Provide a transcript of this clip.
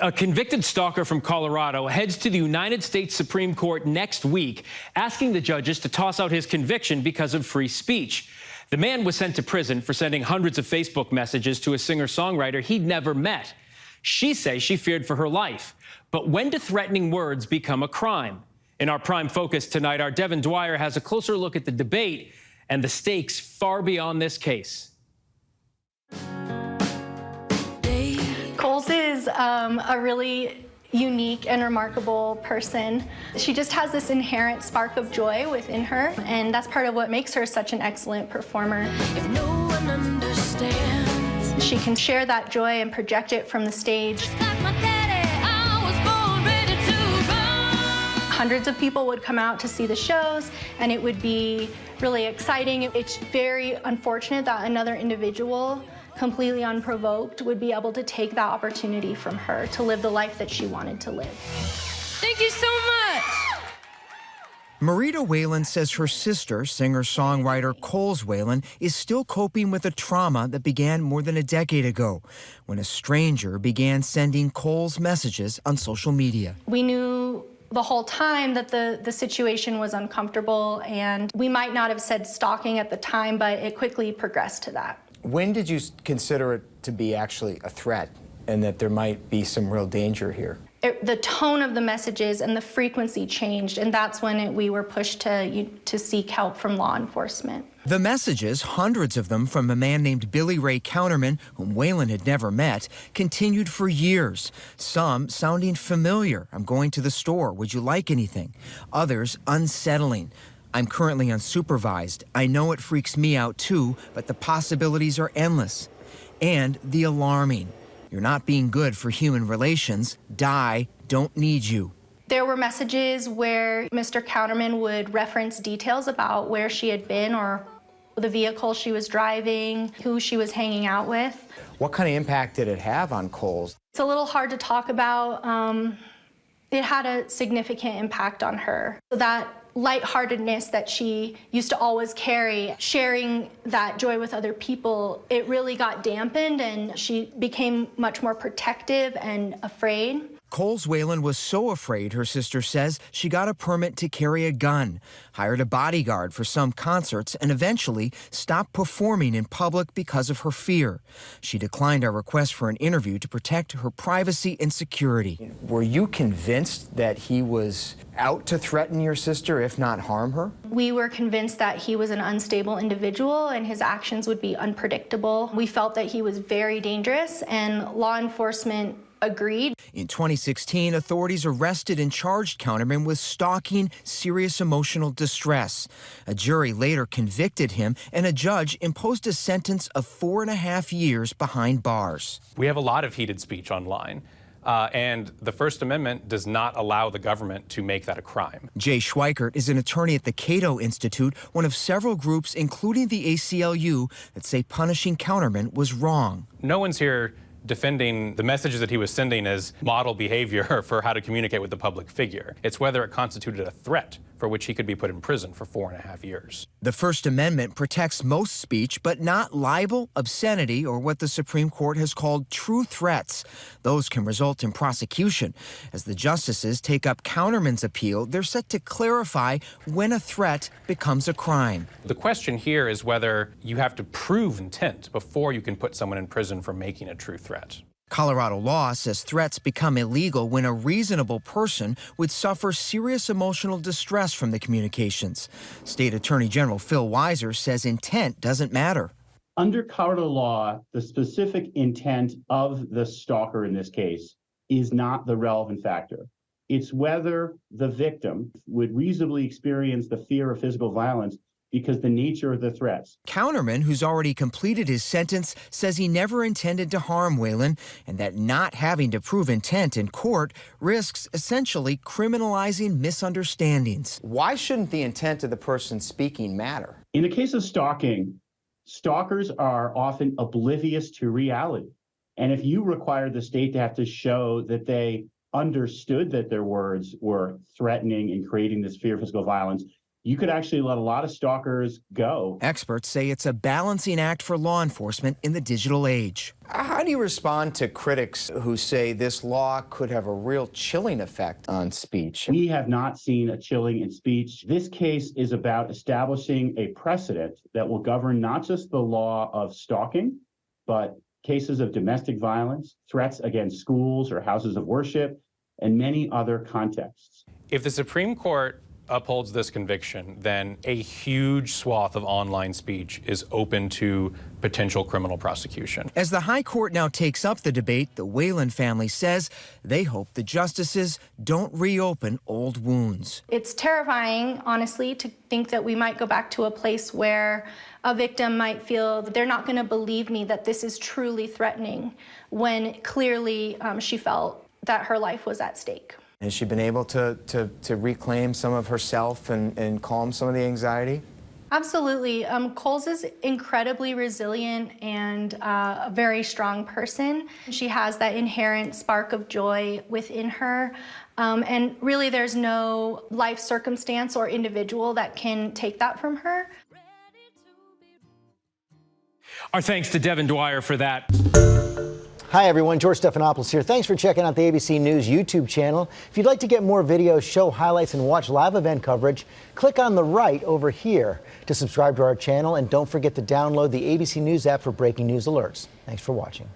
A convicted stalker from Colorado heads to the United States Supreme Court next week, asking the judges to toss out his conviction because of free speech. The man was sent to prison for sending hundreds of Facebook messages to a singer-songwriter he'd never met. She says she feared for her life. But when do threatening words become a crime? In our Prime Focus tonight, our Devin Dwyer has a closer look at the debate and the stakes far beyond this case. Coles is a really unique and remarkable person. She just has this inherent spark of joy within her, and that's part of what makes her such an excellent performer. If no one understands, she can share that joy and project it from the stage. Like my daddy, I was born ready to run. Hundreds of people would come out to see the shows, and it would be really exciting. It's very unfortunate that another individual, completely unprovoked, would be able to take that opportunity from her to live the life that she wanted to live. Thank you so much. Marita Whalen says her sister, singer-songwriter Coles Whalen, is still coping with a trauma that began more than a decade ago when a stranger began sending Coles messages on social media. We knew the whole time that the situation was uncomfortable, and we might not have said stalking at the time, but it quickly progressed to that. When did you consider it to be actually a threat and that there might be some real danger here? The tone of the messages and the frequency changed, and that's when we were pushed to seek help from law enforcement. The messages, hundreds of them from a man named Billy Ray Counterman, whom Whalen had never met, continued for years. Some sounding familiar. I'm going to the store. Would you like anything? Others unsettling. I'm currently unsupervised. I know it freaks me out too, but the possibilities are endless. And the alarming. You're not being good for human relations. Die. Don't need you. There were messages where Mr. Counterman would reference details about where she had been or the vehicle she was driving, who she was hanging out with. What kind of impact did it have on Coles? It's a little hard to talk about. It had a significant impact on her. So that lightheartedness that she used to always carry, sharing that joy with other people, it really got dampened, and she became much more protective and afraid. Coles Whalen was so afraid, her sister says, she got a permit to carry a gun, hired a bodyguard for some concerts, and eventually stopped performing in public because of her fear. She declined our request for an interview to protect her privacy and security. Were you convinced that he was out to threaten your sister, if not harm her? We were convinced that he was an unstable individual and his actions would be unpredictable. We felt that he was very dangerous, and law enforcement agreed. In 2016, authorities arrested and charged Counterman with stalking serious emotional distress. A jury later convicted him, and a judge imposed a sentence of 4.5 years behind bars. We have a lot of heated speech online. And the First Amendment does not allow the government to make that a crime. Jay Schweikert is an attorney at the Cato Institute, one of several groups, including the ACLU, that say punishing Counterman was wrong. No one's here defending the messages that he was sending as model behavior for how to communicate with the public figure. It's whether it constituted a threat for which he could be put in prison for 4.5 years. The First Amendment protects most speech, but not libel, obscenity, or what the Supreme Court has called true threats. Those can result in prosecution. As the justices take up Counterman's appeal, they're set to clarify when a threat becomes a crime. The question here is whether you have to prove intent before you can put someone in prison for making a true threat. Colorado law says threats become illegal when a reasonable person would suffer serious emotional distress from the communications. State Attorney General Phil Weiser says intent doesn't matter. Under Colorado law, the specific intent of the stalker in this case is not the relevant factor. It's whether the victim would reasonably experience the fear of physical violence because the nature of the threats. Counterman, who's already completed his sentence, says he never intended to harm Whalen, and that not having to prove intent in court risks essentially criminalizing misunderstandings. Why shouldn't the intent of the person speaking matter? In the case of stalking, stalkers are often oblivious to reality. And if you require the state to have to show that they understood that their words were threatening and creating this fear of physical violence, you could actually let a lot of stalkers go. Experts say it's a balancing act for law enforcement in the digital age. How do you respond to critics who say this law could have a real chilling effect on speech? We have not seen a chilling in speech. This case is about establishing a precedent that will govern not just the law of stalking, but cases of domestic violence, threats against schools or houses of worship, and many other contexts. If the Supreme Court upholds this conviction, then a huge swath of online speech is open to potential criminal prosecution. As the High Court now takes up the debate, the Whalen family says they hope the justices don't reopen old wounds. It's terrifying, honestly, to think that we might go back to a place where a victim might feel that they're not going to believe me, that this is truly threatening, when clearly she felt that her life was at stake. Has she been able to reclaim some of herself and calm some of the anxiety? Absolutely. Coles is incredibly resilient and a very strong person. She has that inherent spark of joy within her. And really, there's no life circumstance or individual that can take that from her. Our thanks to Devin Dwyer for that. Hi, everyone. George Stephanopoulos here. Thanks for checking out the ABC News YouTube channel. If you'd like to get more videos, show highlights, and watch live event coverage, click on the right over here to subscribe to our channel. And don't forget to download the ABC News app for breaking news alerts. Thanks for watching.